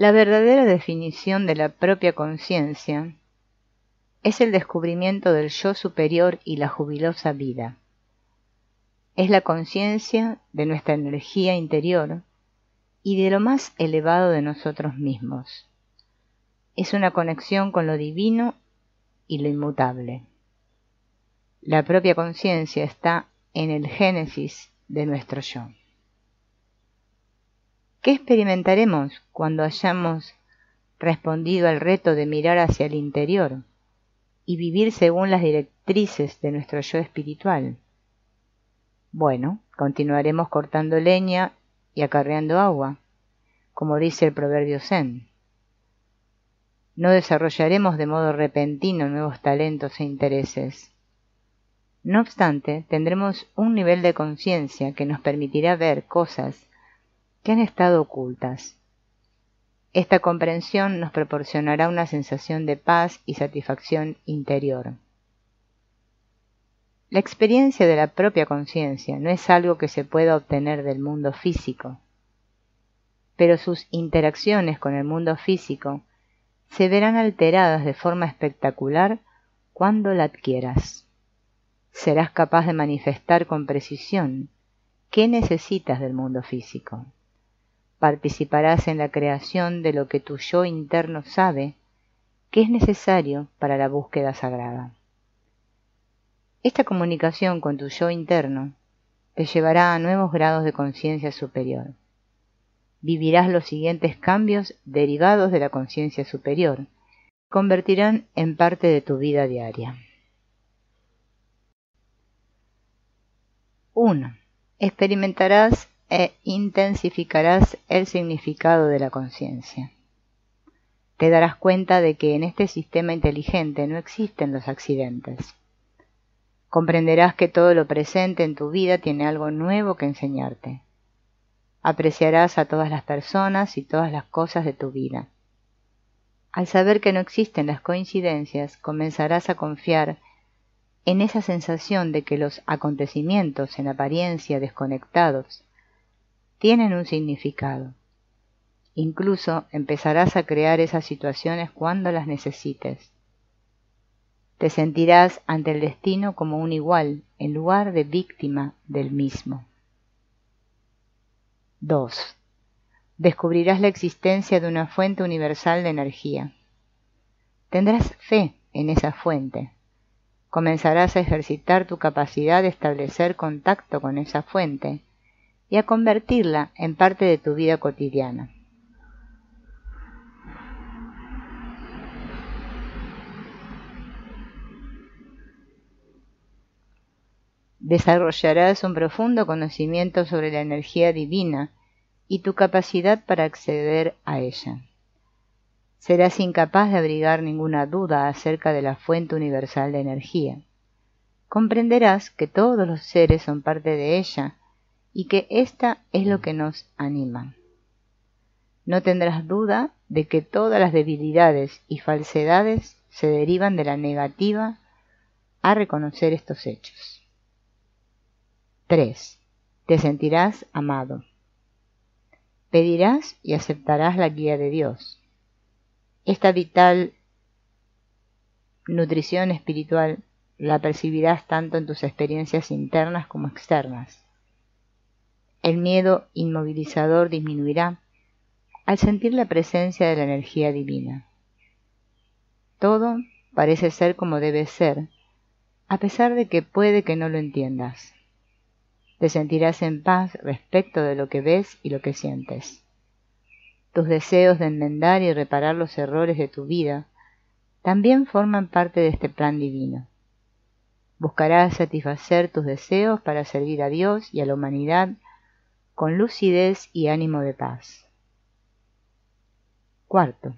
La verdadera definición de la propia conciencia es el descubrimiento del yo superior y la jubilosa vida. Es la conciencia de nuestra energía interior y de lo más elevado de nosotros mismos. Es una conexión con lo divino y lo inmutable. La propia conciencia está en el génesis de nuestro yo. ¿Qué experimentaremos cuando hayamos respondido al reto de mirar hacia el interior y vivir según las directrices de nuestro yo espiritual? Bueno, continuaremos cortando leña y acarreando agua, como dice el proverbio Zen. No desarrollaremos de modo repentino nuevos talentos e intereses. No obstante, tendremos un nivel de conciencia que nos permitirá ver cosas que han estado ocultas. Esta comprensión nos proporcionará una sensación de paz y satisfacción interior. La experiencia de la propia conciencia no es algo que se pueda obtener del mundo físico, pero sus interacciones con el mundo físico se verán alteradas de forma espectacular cuando la adquieras. Serás capaz de manifestar con precisión qué necesitas del mundo físico. Participarás en la creación de lo que tu yo interno sabe que es necesario para la búsqueda sagrada. Esta comunicación con tu yo interno te llevará a nuevos grados de conciencia superior. Vivirás los siguientes cambios derivados de la conciencia superior, que se convertirán en parte de tu vida diaria. 1. Experimentarás e intensificarás el significado de la conciencia. Te darás cuenta de que en este sistema inteligente no existen los accidentes. Comprenderás que todo lo presente en tu vida tiene algo nuevo que enseñarte. Apreciarás a todas las personas y todas las cosas de tu vida. Al saber que no existen las coincidencias, comenzarás a confiar en esa sensación de que los acontecimientos en apariencia desconectados tienen un significado. Incluso empezarás a crear esas situaciones cuando las necesites. Te sentirás ante el destino como un igual, en lugar de víctima del mismo. 2. Descubrirás la existencia de una fuente universal de energía. Tendrás fe en esa fuente. Comenzarás a ejercitar tu capacidad de establecer contacto con esa fuente y a convertirla en parte de tu vida cotidiana. Desarrollarás un profundo conocimiento sobre la energía divina y tu capacidad para acceder a ella. Serás incapaz de abrigar ninguna duda acerca de la fuente universal de energía. Comprenderás que todos los seres son parte de ella y que ésta es lo que nos anima. No tendrás duda de que todas las debilidades y falsedades se derivan de la negativa a reconocer estos hechos. 3. Te sentirás amado. Pedirás y aceptarás la guía de Dios. Esta vital nutrición espiritual la percibirás tanto en tus experiencias internas como externas. El miedo inmovilizador disminuirá al sentir la presencia de la energía divina. Todo parece ser como debe ser, a pesar de que puede que no lo entiendas. Te sentirás en paz respecto de lo que ves y lo que sientes. Tus deseos de enmendar y reparar los errores de tu vida también forman parte de este plan divino. Buscarás satisfacer tus deseos para servir a Dios y a la humanidad con lucidez y ánimo de paz. 4.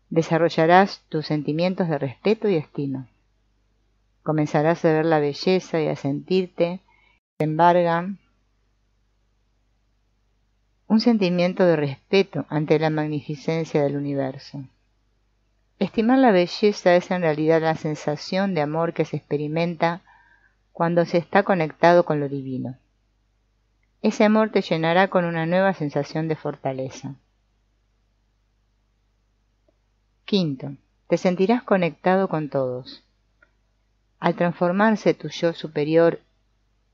Desarrollarás tus sentimientos de respeto y estima. Comenzarás a ver la belleza y a sentirte embarga un sentimiento de respeto ante la magnificencia del universo. Estimar la belleza es en realidad la sensación de amor que se experimenta cuando se está conectado con lo divino. Ese amor te llenará con una nueva sensación de fortaleza. Quinto, te sentirás conectado con todos. Al transformarse tu yo superior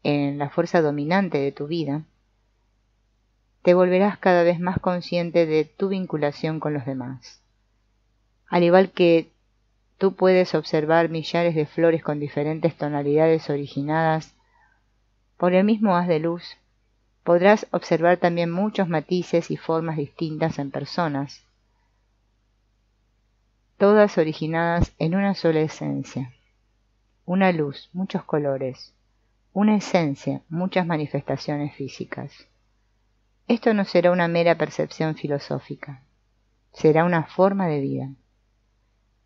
en la fuerza dominante de tu vida, te volverás cada vez más consciente de tu vinculación con los demás. Al igual que tú puedes observar millares de flores con diferentes tonalidades originadas por el mismo haz de luz, podrás observar también muchos matices y formas distintas en personas, todas originadas en una sola esencia, una luz, muchos colores, una esencia, muchas manifestaciones físicas. Esto no será una mera percepción filosófica, será una forma de vida.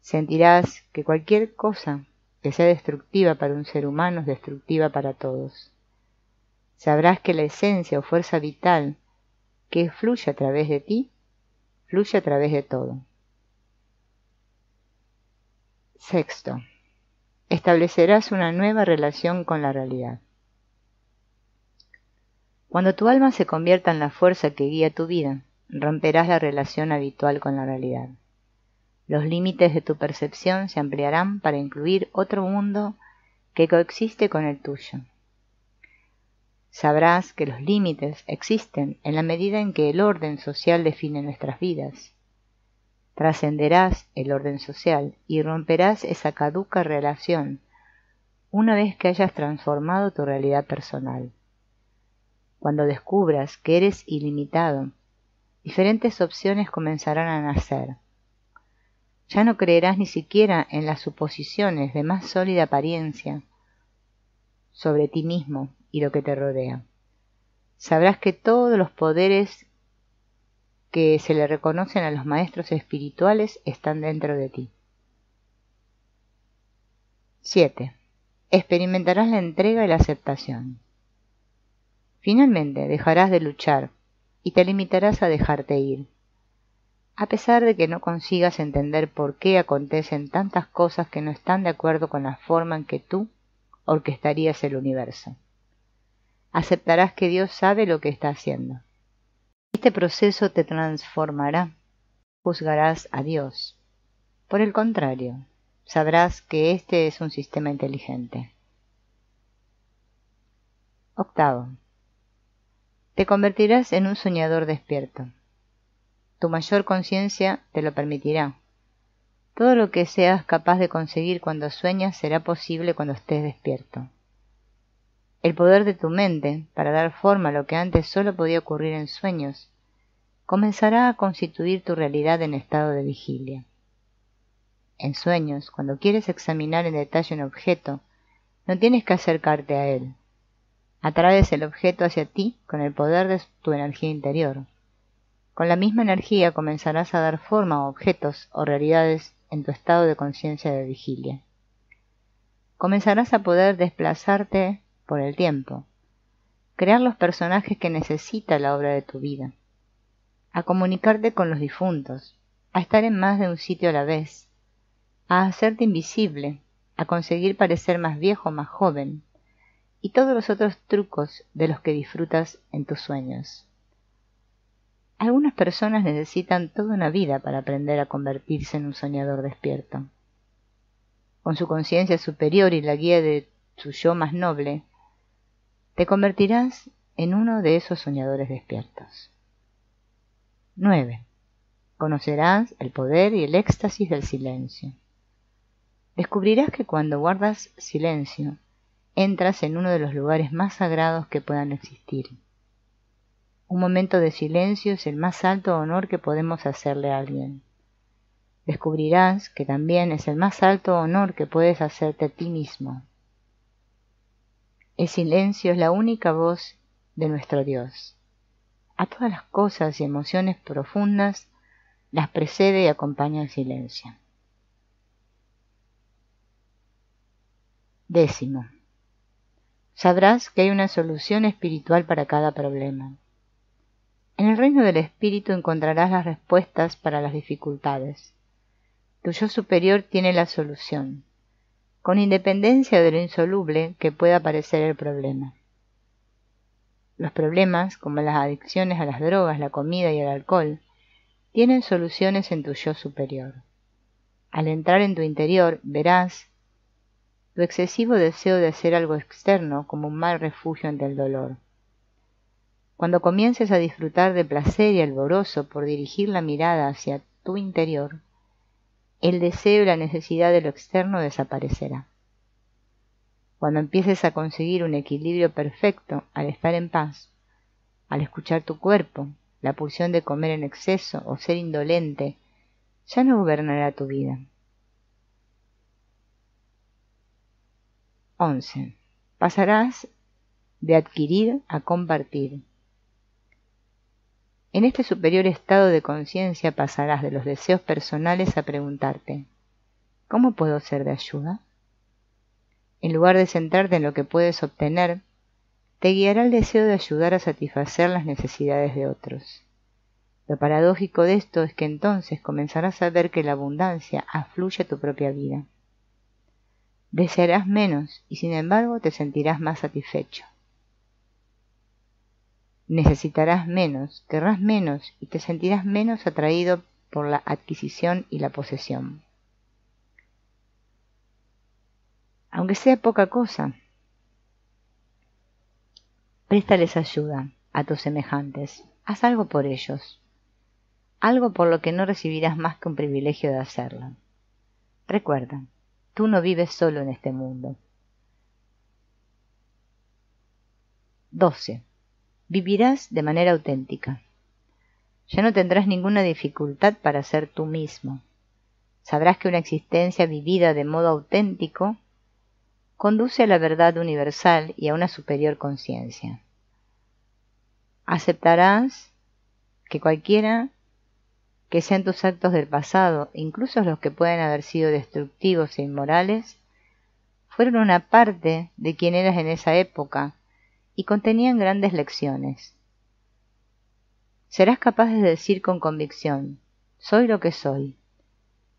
Sentirás que cualquier cosa que sea destructiva para un ser humano es destructiva para todos. Sabrás que la esencia o fuerza vital que fluye a través de ti, fluye a través de todo. Sexto, establecerás una nueva relación con la realidad. Cuando tu alma se convierta en la fuerza que guía tu vida, romperás la relación habitual con la realidad. Los límites de tu percepción se ampliarán para incluir otro mundo que coexiste con el tuyo. Sabrás que los límites existen en la medida en que el orden social define nuestras vidas. Trascenderás el orden social y romperás esa caduca relación una vez que hayas transformado tu realidad personal. Cuando descubras que eres ilimitado, diferentes opciones comenzarán a nacer. Ya no creerás ni siquiera en las suposiciones de más sólida apariencia sobre ti mismo y lo que te rodea. Sabrás que todos los poderes que se le reconocen a los maestros espirituales están dentro de ti. 7. Experimentarás la entrega y la aceptación. Finalmente dejarás de luchar y te limitarás a dejarte ir. A pesar de que no consigas entender por qué acontecen tantas cosas que no están de acuerdo con la forma en que tú orquestarías el universo. Aceptarás que Dios sabe lo que está haciendo. Este proceso te transformará. Juzgarás a Dios. Por el contrario, sabrás que este es un sistema inteligente. Octavo. Te convertirás en un soñador despierto. Tu mayor conciencia te lo permitirá. Todo lo que seas capaz de conseguir cuando sueñas será posible cuando estés despierto. El poder de tu mente, para dar forma a lo que antes solo podía ocurrir en sueños, comenzará a constituir tu realidad en estado de vigilia. En sueños, cuando quieres examinar en detalle un objeto, no tienes que acercarte a él. Atraes el objeto hacia ti con el poder de tu energía interior. Con la misma energía comenzarás a dar forma a objetos o realidades en tu estado de conciencia de vigilia. Comenzarás a poder desplazarte por el tiempo, crear los personajes que necesita la obra de tu vida, a comunicarte con los difuntos, a estar en más de un sitio a la vez, a hacerte invisible, a conseguir parecer más viejo o más joven, y todos los otros trucos de los que disfrutas en tus sueños. Algunas personas necesitan toda una vida para aprender a convertirse en un soñador despierto. Con su conciencia superior y la guía de su yo más noble, te convertirás en uno de esos soñadores despiertos. 9. Conocerás el poder y el éxtasis del silencio. Descubrirás que cuando guardas silencio, entras en uno de los lugares más sagrados que puedan existir. Un momento de silencio es el más alto honor que podemos hacerle a alguien. Descubrirás que también es el más alto honor que puedes hacerte a ti mismo. El silencio es la única voz de nuestro Dios. A todas las cosas y emociones profundas las precede y acompaña el silencio. 10. Sabrás que hay una solución espiritual para cada problema. En el reino del espíritu encontrarás las respuestas para las dificultades. Tu yo superior tiene la solución, con independencia de lo insoluble que pueda parecer el problema. Los problemas, como las adicciones a las drogas, la comida y el alcohol, tienen soluciones en tu yo superior. Al entrar en tu interior, verás tu excesivo deseo de hacer algo externo como un mal refugio ante el dolor. Cuando comiences a disfrutar de placer y alborozo por dirigir la mirada hacia tu interior, el deseo y la necesidad de lo externo desaparecerá. Cuando empieces a conseguir un equilibrio perfecto al estar en paz, al escuchar tu cuerpo, la pulsión de comer en exceso o ser indolente, ya no gobernará tu vida. 11. Pasarás de adquirir a compartir. En este superior estado de conciencia pasarás de los deseos personales a preguntarte, ¿cómo puedo ser de ayuda? En lugar de centrarte en lo que puedes obtener, te guiará el deseo de ayudar a satisfacer las necesidades de otros. Lo paradójico de esto es que entonces comenzarás a ver que la abundancia afluye a tu propia vida. Desearás menos y sin embargo te sentirás más satisfecho. Necesitarás menos, querrás menos y te sentirás menos atraído por la adquisición y la posesión. Aunque sea poca cosa, préstales ayuda a tus semejantes, haz algo por ellos, algo por lo que no recibirás más que un privilegio de hacerlo. Recuerda, tú no vives solo en este mundo. 12. Vivirás de manera auténtica. Ya no tendrás ninguna dificultad para ser tú mismo. Sabrás que una existencia vivida de modo auténtico conduce a la verdad universal y a una superior conciencia. Aceptarás que cualquiera que sean tus actos del pasado, incluso los que pueden haber sido destructivos e inmorales, fueron una parte de quien eras en esa época y contenían grandes lecciones. Serás capaz de decir con convicción, soy lo que soy,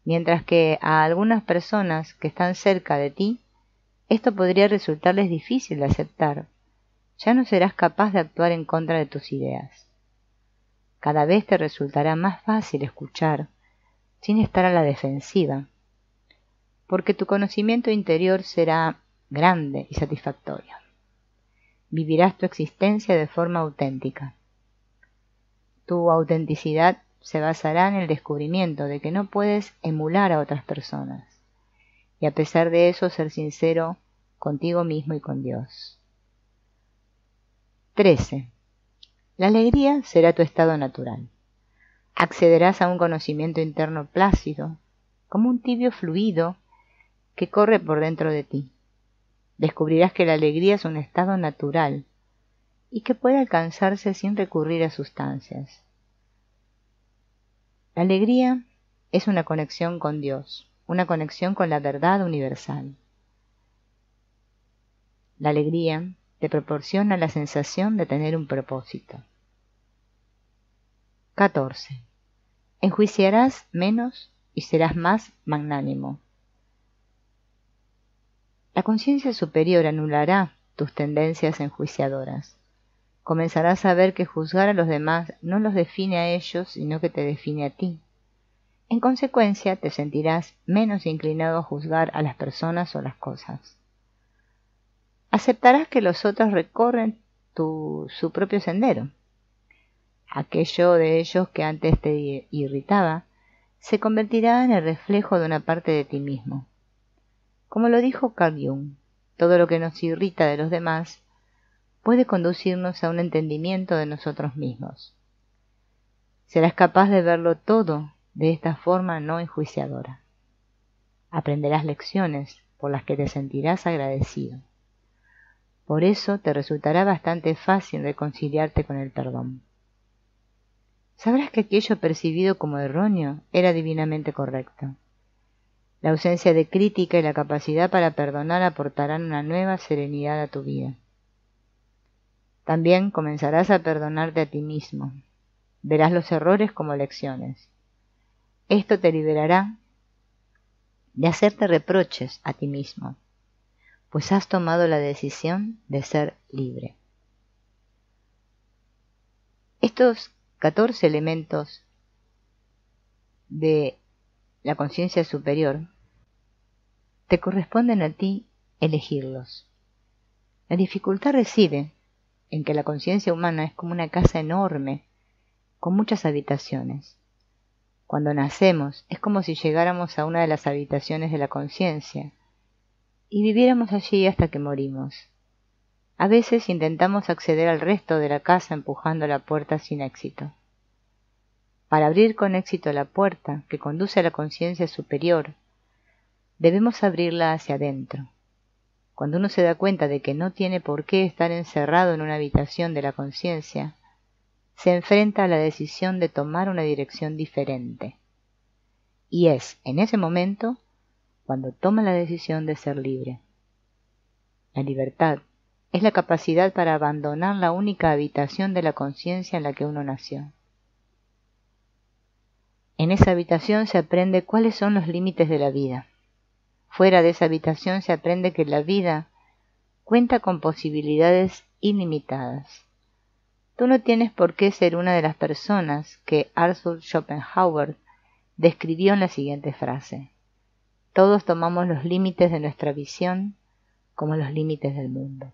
mientras que a algunas personas que están cerca de ti, esto podría resultarles difícil de aceptar. Ya no serás capaz de actuar en contra de tus ideas. Cada vez te resultará más fácil escuchar, sin estar a la defensiva, porque tu conocimiento interior será grande y satisfactorio. Vivirás tu existencia de forma auténtica. Tu autenticidad se basará en el descubrimiento de que no puedes emular a otras personas, y a pesar de eso ser sincero contigo mismo y con Dios. 13. La alegría será tu estado natural. Accederás a un conocimiento interno plácido, como un tibio fluido que corre por dentro de ti. Descubrirás que la alegría es un estado natural y que puede alcanzarse sin recurrir a sustancias. La alegría es una conexión con Dios, una conexión con la verdad universal. La alegría te proporciona la sensación de tener un propósito. 14. Enjuiciarás menos y serás más magnánimo. La conciencia superior anulará tus tendencias enjuiciadoras. Comenzarás a ver que juzgar a los demás no los define a ellos, sino que te define a ti. En consecuencia, te sentirás menos inclinado a juzgar a las personas o las cosas. Aceptarás que los otros recorren su propio sendero. Aquello de ellos que antes te irritaba se convertirá en el reflejo de una parte de ti mismo. Como lo dijo Carl Jung, todo lo que nos irrita de los demás puede conducirnos a un entendimiento de nosotros mismos. Serás capaz de verlo todo de esta forma no enjuiciadora. Aprenderás lecciones por las que te sentirás agradecido. Por eso te resultará bastante fácil reconciliarte con el perdón. Sabrás que aquello percibido como erróneo era divinamente correcto. La ausencia de crítica y la capacidad para perdonar aportarán una nueva serenidad a tu vida. También comenzarás a perdonarte a ti mismo. Verás los errores como lecciones. Esto te liberará de hacerte reproches a ti mismo, pues has tomado la decisión de ser libre. Estos 14 elementos de la conciencia superior, te corresponden a ti elegirlos. La dificultad reside en que la conciencia humana es como una casa enorme, con muchas habitaciones. Cuando nacemos es como si llegáramos a una de las habitaciones de la conciencia y viviéramos allí hasta que morimos. A veces intentamos acceder al resto de la casa empujando la puerta sin éxito. Para abrir con éxito la puerta que conduce a la conciencia superior, debemos abrirla hacia adentro. Cuando uno se da cuenta de que no tiene por qué estar encerrado en una habitación de la conciencia, se enfrenta a la decisión de tomar una dirección diferente. Y es en ese momento cuando toma la decisión de ser libre. La libertad es la capacidad para abandonar la única habitación de la conciencia en la que uno nació. En esa habitación se aprende cuáles son los límites de la vida. Fuera de esa habitación se aprende que la vida cuenta con posibilidades ilimitadas. Tú no tienes por qué ser una de las personas que Arthur Schopenhauer describió en la siguiente frase: todos tomamos los límites de nuestra visión como los límites del mundo.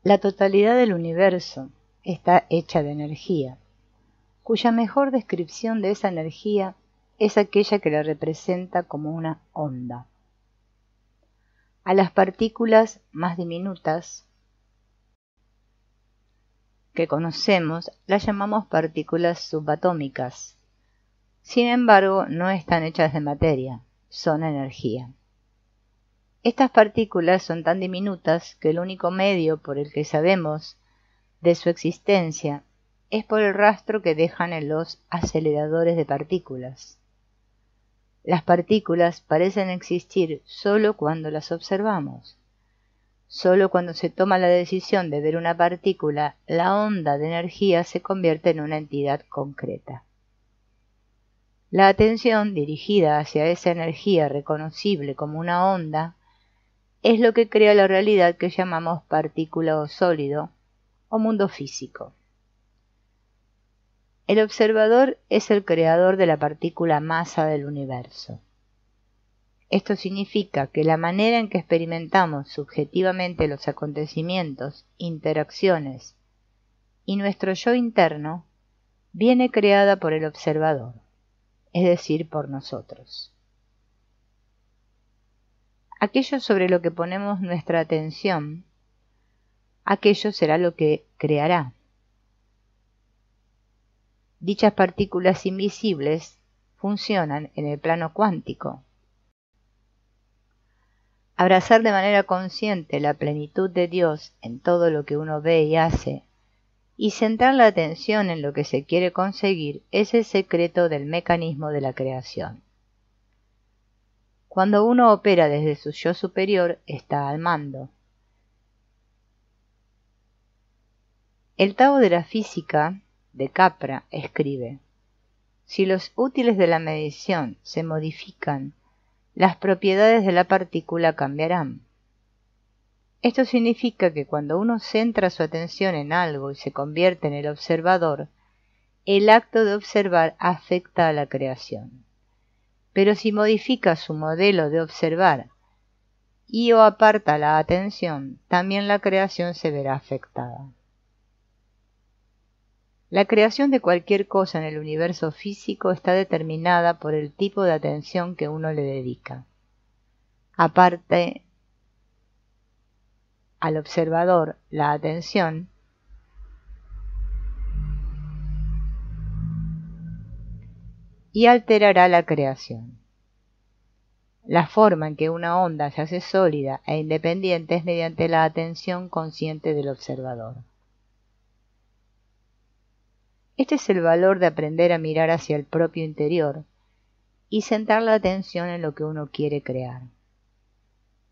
La totalidad del universo está hecha de energía, cuya mejor descripción de esa energía es aquella que la representa como una onda. A las partículas más diminutas que conocemos las llamamos partículas subatómicas. Sin embargo, no están hechas de materia, son energía. Estas partículas son tan diminutas que el único medio por el que sabemos de su existencia es por el rastro que dejan en los aceleradores de partículas. Las partículas parecen existir solo cuando las observamos. Solo cuando se toma la decisión de ver una partícula, la onda de energía se convierte en una entidad concreta. La atención dirigida hacia esa energía reconocible como una onda es lo que crea la realidad que llamamos partícula o sólido o mundo físico. El observador es el creador de la partícula masa del universo. Esto significa que la manera en que experimentamos subjetivamente los acontecimientos, interacciones y nuestro yo interno viene creada por el observador, es decir, por nosotros. Aquello sobre lo que ponemos nuestra atención, aquello será lo que creará. Dichas partículas invisibles funcionan en el plano cuántico. Abrazar de manera consciente la plenitud de Dios en todo lo que uno ve y hace, y centrar la atención en lo que se quiere conseguir es el secreto del mecanismo de la creación. Cuando uno opera desde su yo superior, está al mando. El Tao de la Física, de Capra, escribe: si los útiles de la medición se modifican, las propiedades de la partícula cambiarán. Esto significa que cuando uno centra su atención en algo y se convierte en el observador, el acto de observar afecta a la creación. Pero si modifica su modelo de observar y o aparta la atención, también la creación se verá afectada. La creación de cualquier cosa en el universo físico está determinada por el tipo de atención que uno le dedica. Aparte al observador la atención, y alterará la creación. La forma en que una onda se hace sólida e independiente es mediante la atención consciente del observador. Este es el valor de aprender a mirar hacia el propio interior y centrar la atención en lo que uno quiere crear.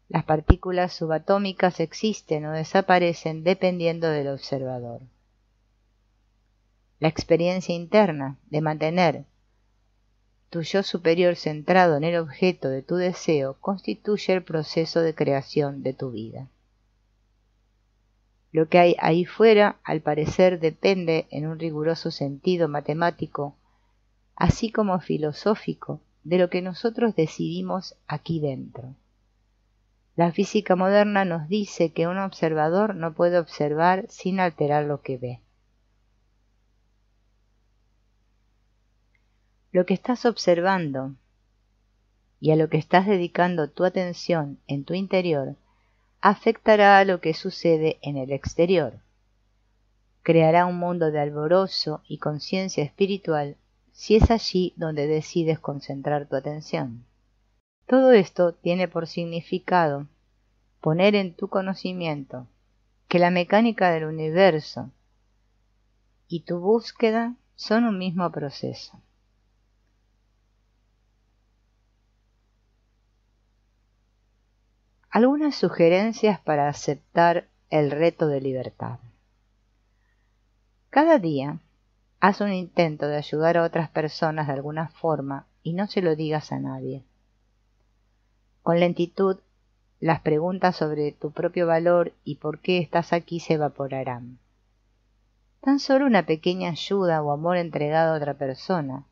Las partículas subatómicas existen o desaparecen dependiendo del observador. La experiencia interna de mantener tu yo superior centrado en el objeto de tu deseo constituye el proceso de creación de tu vida. Lo que hay ahí fuera, al parecer, depende, en un riguroso sentido matemático, así como filosófico, de lo que nosotros decidimos aquí dentro. La física moderna nos dice que un observador no puede observar sin alterar lo que ve. Lo que estás observando y a lo que estás dedicando tu atención en tu interior afectará a lo que sucede en el exterior. Creará un mundo de alborozo y conciencia espiritual si es allí donde decides concentrar tu atención. Todo esto tiene por significado poner en tu conocimiento que la mecánica del universo y tu búsqueda son un mismo proceso. Algunas sugerencias para aceptar el reto de libertad. Cada día, haz un intento de ayudar a otras personas de alguna forma y no se lo digas a nadie. Con lentitud, las preguntas sobre tu propio valor y por qué estás aquí se evaporarán. Tan solo una pequeña ayuda o amor entregado a otra persona,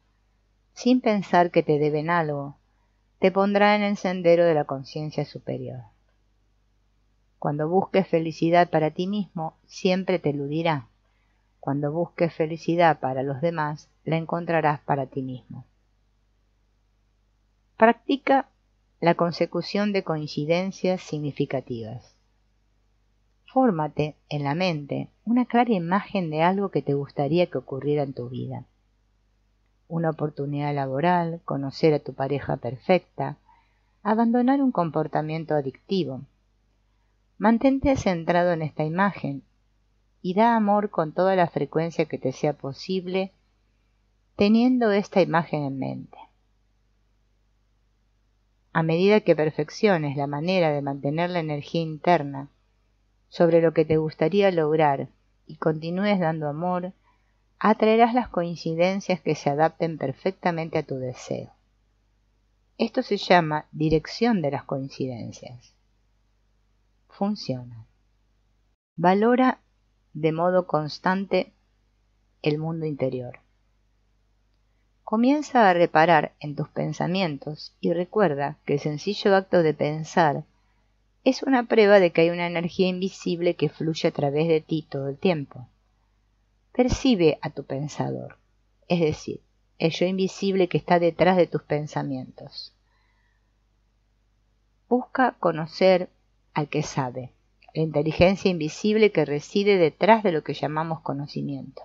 sin pensar que te deben algo, te pondrá en el sendero de la conciencia superior. Cuando busques felicidad para ti mismo, siempre te eludirá. Cuando busques felicidad para los demás, la encontrarás para ti mismo. Practica la consecución de coincidencias significativas. Fórmate en la mente una clara imagen de algo que te gustaría que ocurriera en tu vida. Una oportunidad laboral, conocer a tu pareja perfecta, abandonar un comportamiento adictivo. Mantente centrado en esta imagen y da amor con toda la frecuencia que te sea posible, teniendo esta imagen en mente. A medida que perfecciones la manera de mantener la energía interna sobre lo que te gustaría lograr y continúes dando amor, atraerás las coincidencias que se adapten perfectamente a tu deseo. Esto se llama dirección de las coincidencias. Funciona. Valora de modo constante el mundo interior. Comienza a reparar en tus pensamientos y recuerda que el sencillo acto de pensar es una prueba de que hay una energía invisible que fluye a través de ti todo el tiempo. Percibe a tu pensador, es decir, el yo invisible que está detrás de tus pensamientos. Busca conocer al que sabe, la inteligencia invisible que reside detrás de lo que llamamos conocimiento.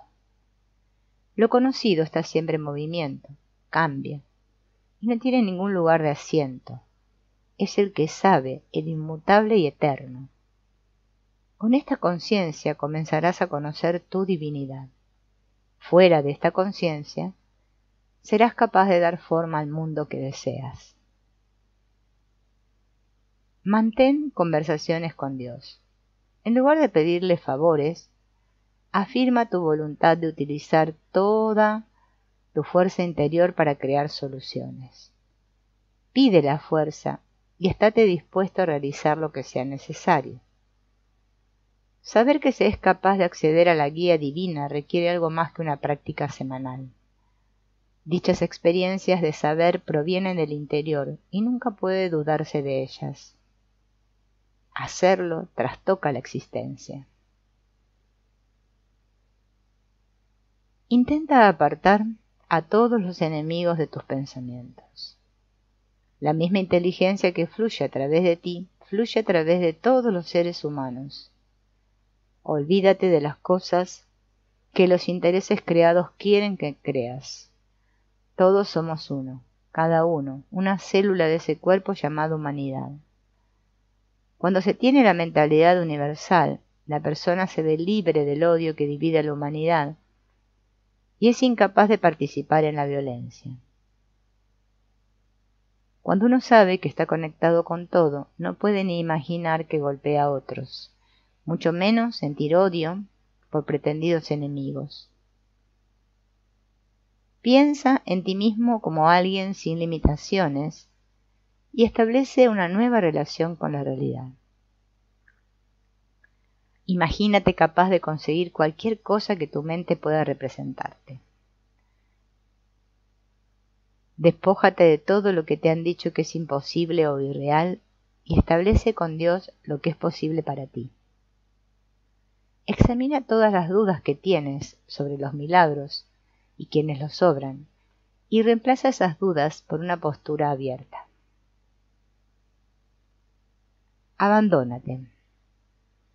Lo conocido está siempre en movimiento, cambia, y no tiene ningún lugar de asiento. Es el que sabe, el inmutable y eterno. Con esta conciencia comenzarás a conocer tu divinidad. Fuera de esta conciencia, serás capaz de dar forma al mundo que deseas. Mantén conversaciones con Dios. En lugar de pedirle favores, afirma tu voluntad de utilizar toda tu fuerza interior para crear soluciones. Pide la fuerza y estate dispuesto a realizar lo que sea necesario. Saber que se es capaz de acceder a la guía divina requiere algo más que una práctica semanal. Dichas experiencias de saber provienen del interior y nunca puede dudarse de ellas. Hacerlo trastoca la existencia. Intenta apartar a todos los enemigos de tus pensamientos. La misma inteligencia que fluye a través de ti, fluye a través de todos los seres humanos. Olvídate de las cosas que los intereses creados quieren que creas. Todos somos uno, cada uno, una célula de ese cuerpo llamado humanidad. Cuando se tiene la mentalidad universal, la persona se ve libre del odio que divide a la humanidad y es incapaz de participar en la violencia. Cuando uno sabe que está conectado con todo, no puede ni imaginar que golpea a otros, mucho menos sentir odio por pretendidos enemigos. Piensa en ti mismo como alguien sin limitaciones y establece una nueva relación con la realidad. Imagínate capaz de conseguir cualquier cosa que tu mente pueda representarte. Despójate de todo lo que te han dicho que es imposible o irreal y establece con Dios lo que es posible para ti. Examina todas las dudas que tienes sobre los milagros y quienes los obran y reemplaza esas dudas por una postura abierta. Abandónate.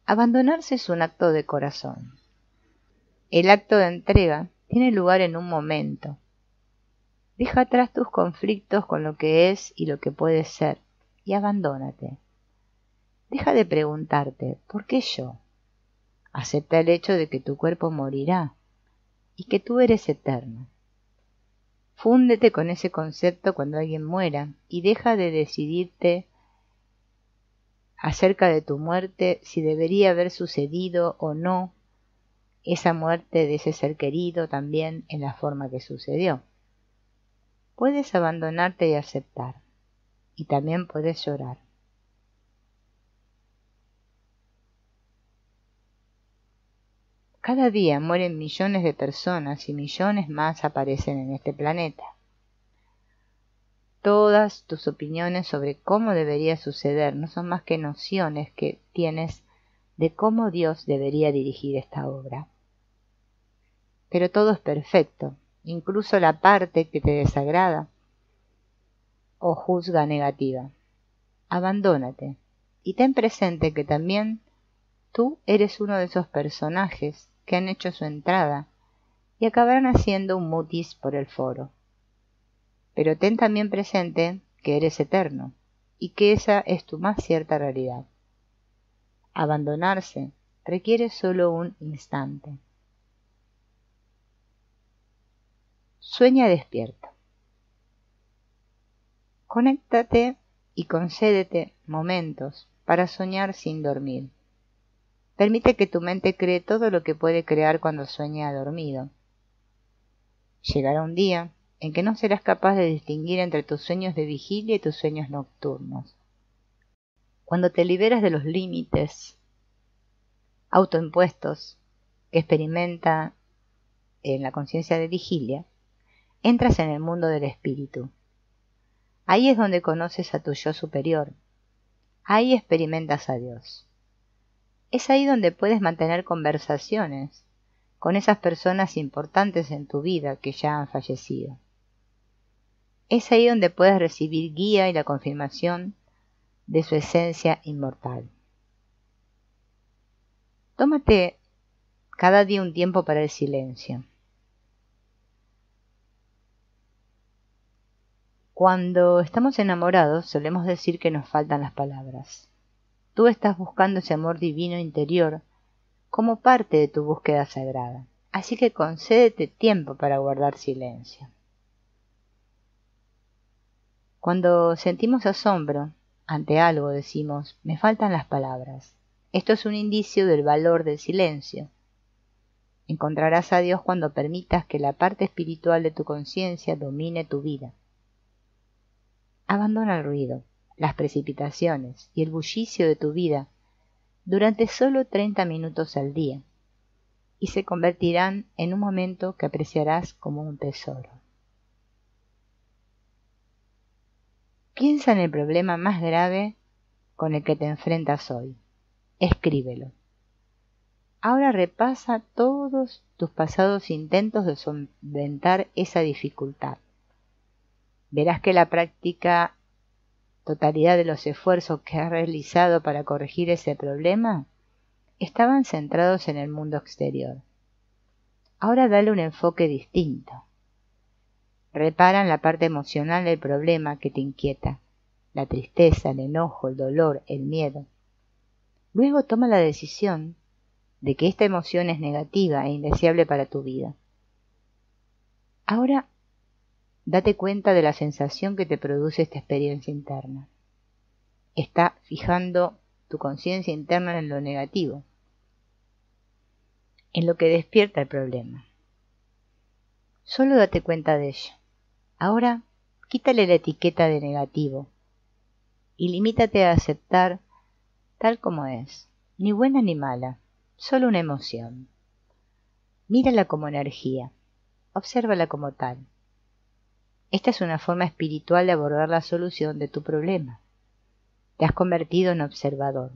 Abandonarse es un acto de corazón. El acto de entrega tiene lugar en un momento. Deja atrás tus conflictos con lo que es y lo que puede ser y abandónate. Deja de preguntarte, ¿por qué yo? Acepta el hecho de que tu cuerpo morirá y que tú eres eterno. Fúndete con ese concepto cuando alguien muera y deja de decidirte acerca de tu muerte, si debería haber sucedido o no esa muerte de ese ser querido también en la forma que sucedió. Puedes abandonarte y aceptar, y también puedes llorar. Cada día mueren millones de personas y millones más aparecen en este planeta. Todas tus opiniones sobre cómo debería suceder no son más que nociones que tienes de cómo Dios debería dirigir esta obra. Pero todo es perfecto, incluso la parte que te desagrada o juzga negativa. Abandónate y ten presente que también tú eres uno de esos personajes que han hecho su entrada y acabarán haciendo un mutis por el foro. Pero ten también presente que eres eterno y que esa es tu más cierta realidad. Abandonarse requiere solo un instante. Sueña despierto. Conéctate y concédete momentos para soñar sin dormir. Permite que tu mente cree todo lo que puede crear cuando sueña dormido. Llegará un día en que no serás capaz de distinguir entre tus sueños de vigilia y tus sueños nocturnos. Cuando te liberas de los límites autoimpuestos que experimenta en la conciencia de vigilia, entras en el mundo del espíritu. Ahí es donde conoces a tu yo superior. Ahí experimentas a Dios. Es ahí donde puedes mantener conversaciones con esas personas importantes en tu vida que ya han fallecido. Es ahí donde puedes recibir guía y la confirmación de su esencia inmortal. Tómate cada día un tiempo para el silencio. Cuando estamos enamorados solemos decir que nos faltan las palabras. Tú estás buscando ese amor divino interior como parte de tu búsqueda sagrada. Así que concédete tiempo para guardar silencio. Cuando sentimos asombro ante algo decimos, me faltan las palabras. Esto es un indicio del valor del silencio. Encontrarás a Dios cuando permitas que la parte espiritual de tu conciencia domine tu vida. Abandona el ruido, las precipitaciones y el bullicio de tu vida durante solo 30 minutos al día y se convertirán en un momento que apreciarás como un tesoro. Piensa en el problema más grave con el que te enfrentas hoy. Escríbelo. Ahora repasa todos tus pasados intentos de solventar esa dificultad. Verás que la práctica totalidad de los esfuerzos que has realizado para corregir ese problema estaban centrados en el mundo exterior. Ahora dale un enfoque distinto. Repara en la parte emocional del problema que te inquieta, la tristeza, el enojo, el dolor, el miedo. Luego toma la decisión de que esta emoción es negativa e indeseable para tu vida. Ahora date cuenta de la sensación que te produce esta experiencia interna. Está fijando tu conciencia interna en lo negativo, en lo que despierta el problema. Solo date cuenta de ello. Ahora, quítale la etiqueta de negativo y limítate a aceptar tal como es, ni buena ni mala, solo una emoción. Mírala como energía, obsérvala como tal. Esta es una forma espiritual de abordar la solución de tu problema. Te has convertido en observador.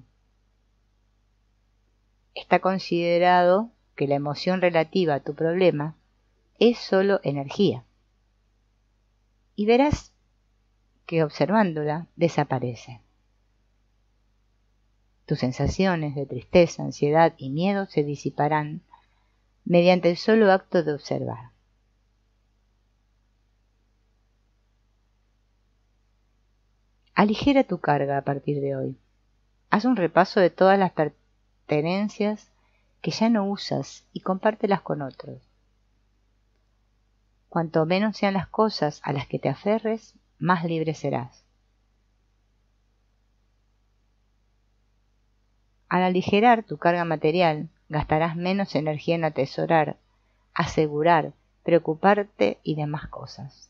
Está considerado que la emoción relativa a tu problema es solo energía. Y verás que observándola desaparece. Tus sensaciones de tristeza, ansiedad y miedo se disiparán mediante el solo acto de observar. Aligera tu carga a partir de hoy. Haz un repaso de todas las pertenencias que ya no usas y compártelas con otros. Cuanto menos sean las cosas a las que te aferres, más libre serás. Al aligerar tu carga material, gastarás menos energía en atesorar, asegurar, preocuparte y demás cosas.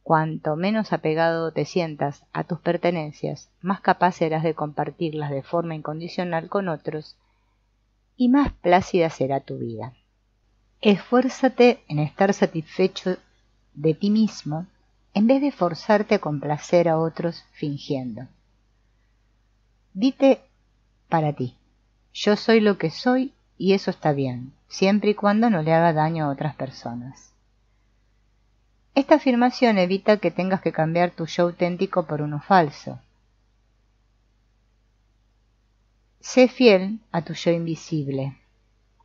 Cuanto menos apegado te sientas a tus pertenencias, más capaz serás de compartirlas de forma incondicional con otros y más plácida será tu vida. Esfuérzate en estar satisfecho de ti mismo en vez de forzarte a complacer a otros fingiendo. Dite para ti, yo soy lo que soy y eso está bien, siempre y cuando no le haga daño a otras personas. Esta afirmación evita que tengas que cambiar tu yo auténtico por uno falso. Sé fiel a tu yo invisible.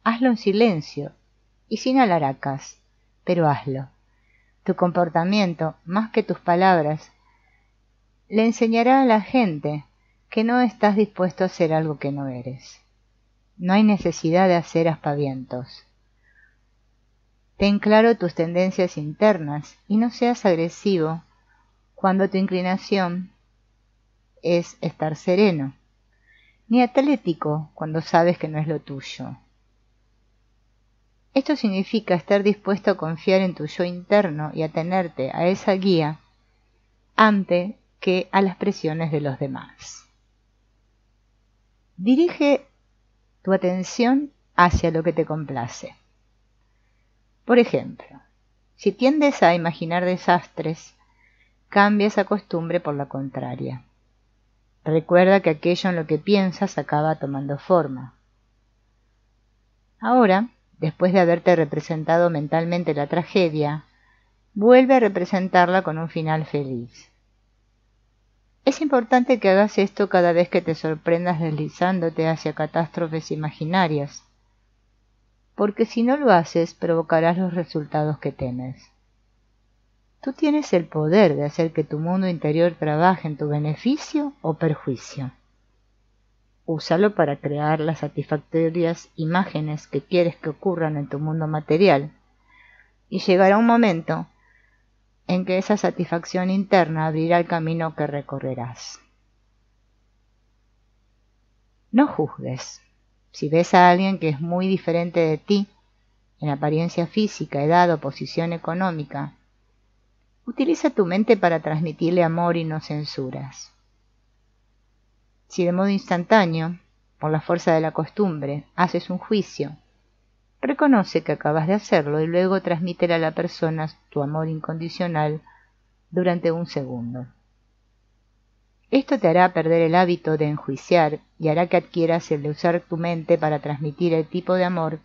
Hazlo en silencio y sin alaracas, pero hazlo. Tu comportamiento, más que tus palabras, le enseñará a la gente que no estás dispuesto a hacer algo que no eres. No hay necesidad de hacer aspavientos. Ten claro tus tendencias internas y no seas agresivo cuando tu inclinación es estar sereno, ni atlético cuando sabes que no es lo tuyo. Esto significa estar dispuesto a confiar en tu yo interno y atenerte a esa guía antes que a las presiones de los demás. Dirige tu atención hacia lo que te complace. Por ejemplo, si tiendes a imaginar desastres, cambia esa costumbre por la contraria. Recuerda que aquello en lo que piensas acaba tomando forma. Ahora, después de haberte representado mentalmente la tragedia, vuelve a representarla con un final feliz. Es importante que hagas esto cada vez que te sorprendas deslizándote hacia catástrofes imaginarias, porque si no lo haces provocarás los resultados que temes. Tú tienes el poder de hacer que tu mundo interior trabaje en tu beneficio o perjuicio. Úsalo para crear las satisfactorias imágenes que quieres que ocurran en tu mundo material, y llegará un momento en que esa satisfacción interna abrirá el camino que recorrerás. No juzgues. Si ves a alguien que es muy diferente de ti, en apariencia física, edad o posición económica, utiliza tu mente para transmitirle amor y no censuras. Si de modo instantáneo, por la fuerza de la costumbre, haces un juicio, reconoce que acabas de hacerlo y luego transmítele a la persona tu amor incondicional durante un segundo. Esto te hará perder el hábito de enjuiciar y hará que adquieras el de usar tu mente para transmitir el tipo de amor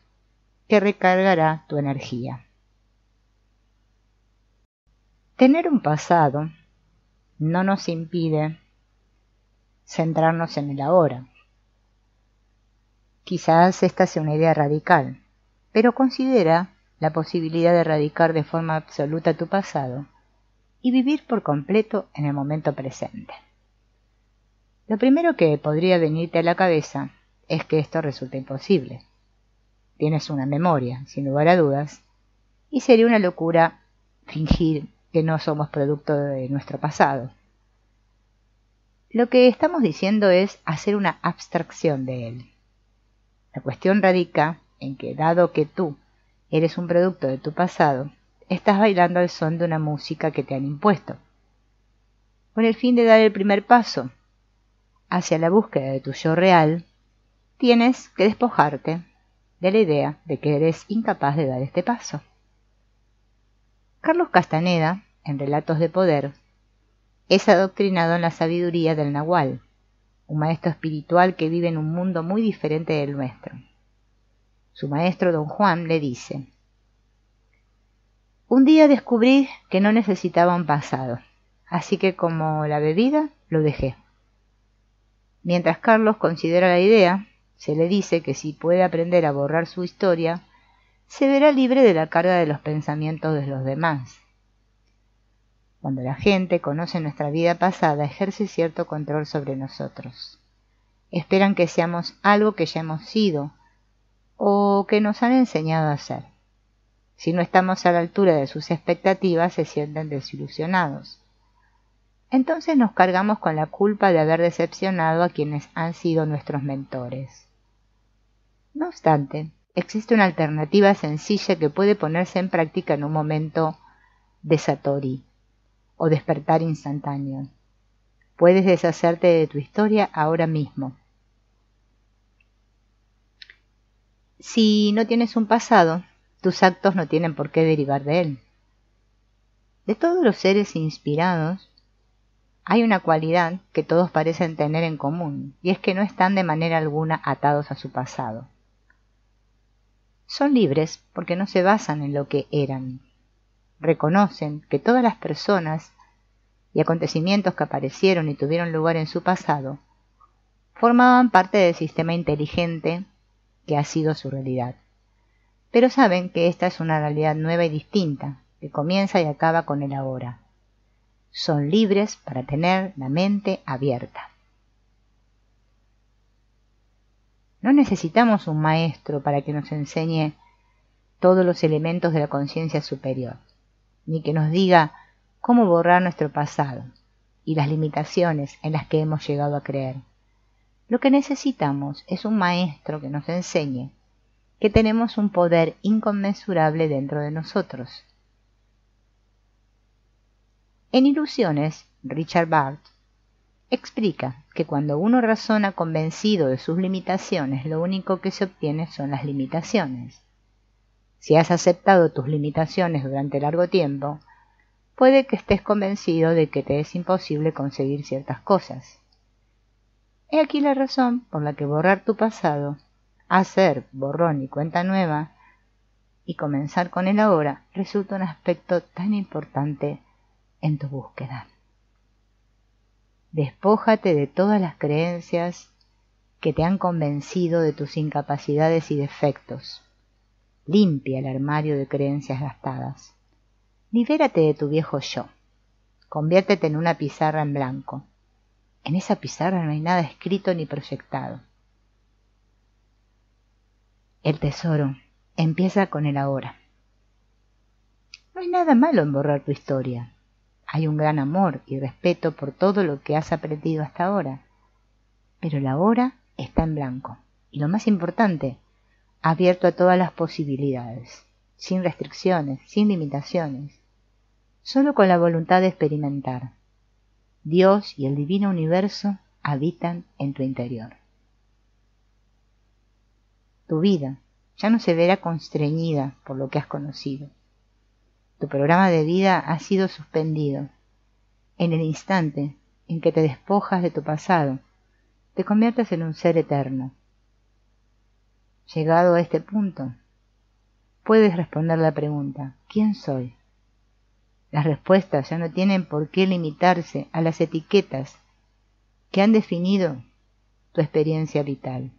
que recargará tu energía. Tener un pasado no nos impide centrarnos en el ahora. Quizás esta sea una idea radical, pero considera la posibilidad de erradicar de forma absoluta tu pasado y vivir por completo en el momento presente. Lo primero que podría venirte a la cabeza es que esto resulta imposible. Tienes una memoria, sin lugar a dudas, y sería una locura fingir que no somos producto de nuestro pasado. Lo que estamos diciendo es hacer una abstracción de él. La cuestión radica en que, dado que tú eres un producto de tu pasado, estás bailando al son de una música que te han impuesto, con el fin de dar el primer paso hacia la búsqueda de tu yo real. Tienes que despojarte de la idea de que eres incapaz de dar este paso. Carlos Castaneda en relatos de poder, es adoctrinado en la sabiduría del Nahual, un maestro espiritual que vive en un mundo muy diferente del nuestro. Su maestro Don Juan le dice: un día descubrí que no necesitaba un pasado, así que como la bebida, lo dejé. Mientras Carlos considera la idea, se le dice que si puede aprender a borrar su historia, se verá libre de la carga de los pensamientos de los demás. Cuando la gente conoce nuestra vida pasada, ejerce cierto control sobre nosotros. Esperan que seamos algo que ya hemos sido o que nos han enseñado a ser. Si no estamos a la altura de sus expectativas, se sienten desilusionados. Entonces nos cargamos con la culpa de haber decepcionado a quienes han sido nuestros mentores. No obstante, existe una alternativa sencilla que puede ponerse en práctica en un momento de satori o despertar instantáneo. Puedes deshacerte de tu historia ahora mismo. Si no tienes un pasado, tus actos no tienen por qué derivar de él. De todos los seres inspirados, hay una cualidad que todos parecen tener en común, y es que no están de manera alguna atados a su pasado. Son libres porque no se basan en lo que eran. Reconocen que todas las personas y acontecimientos que aparecieron y tuvieron lugar en su pasado formaban parte del sistema inteligente que ha sido su realidad. Pero saben que esta es una realidad nueva y distinta, que comienza y acaba con el ahora. Son libres para tener la mente abierta. No necesitamos un maestro para que nos enseñe todos los elementos de la conciencia superior, ni que nos diga cómo borrar nuestro pasado y las limitaciones en las que hemos llegado a creer. Lo que necesitamos es un maestro que nos enseñe que tenemos un poder inconmensurable dentro de nosotros. En Ilusiones, Richard Bart explica que cuando uno razona convencido de sus limitaciones, lo único que se obtiene son las limitaciones. Si has aceptado tus limitaciones durante largo tiempo, puede que estés convencido de que te es imposible conseguir ciertas cosas. He aquí la razón por la que borrar tu pasado, hacer borrón y cuenta nueva, y comenzar con el ahora, resulta un aspecto tan importante en tu búsqueda. Despójate de todas las creencias que te han convencido de tus incapacidades y defectos. Limpia el armario de creencias gastadas. Libérate de tu viejo yo. Conviértete en una pizarra en blanco. En esa pizarra no hay nada escrito ni proyectado. El tesoro empieza con el ahora. No hay nada malo en borrar tu historia. Hay un gran amor y respeto por todo lo que has aprendido hasta ahora. Pero el ahora está en blanco. Y lo más importante, abierto a todas las posibilidades, sin restricciones, sin limitaciones, solo con la voluntad de experimentar. Dios y el divino universo habitan en tu interior. Tu vida ya no se verá constreñida por lo que has conocido. Tu programa de vida ha sido suspendido. En el instante en que te despojas de tu pasado, te conviertes en un ser eterno. Llegado a este punto, puedes responder la pregunta: ¿quién soy? Las respuestas ya no tienen por qué limitarse a las etiquetas que han definido tu experiencia vital.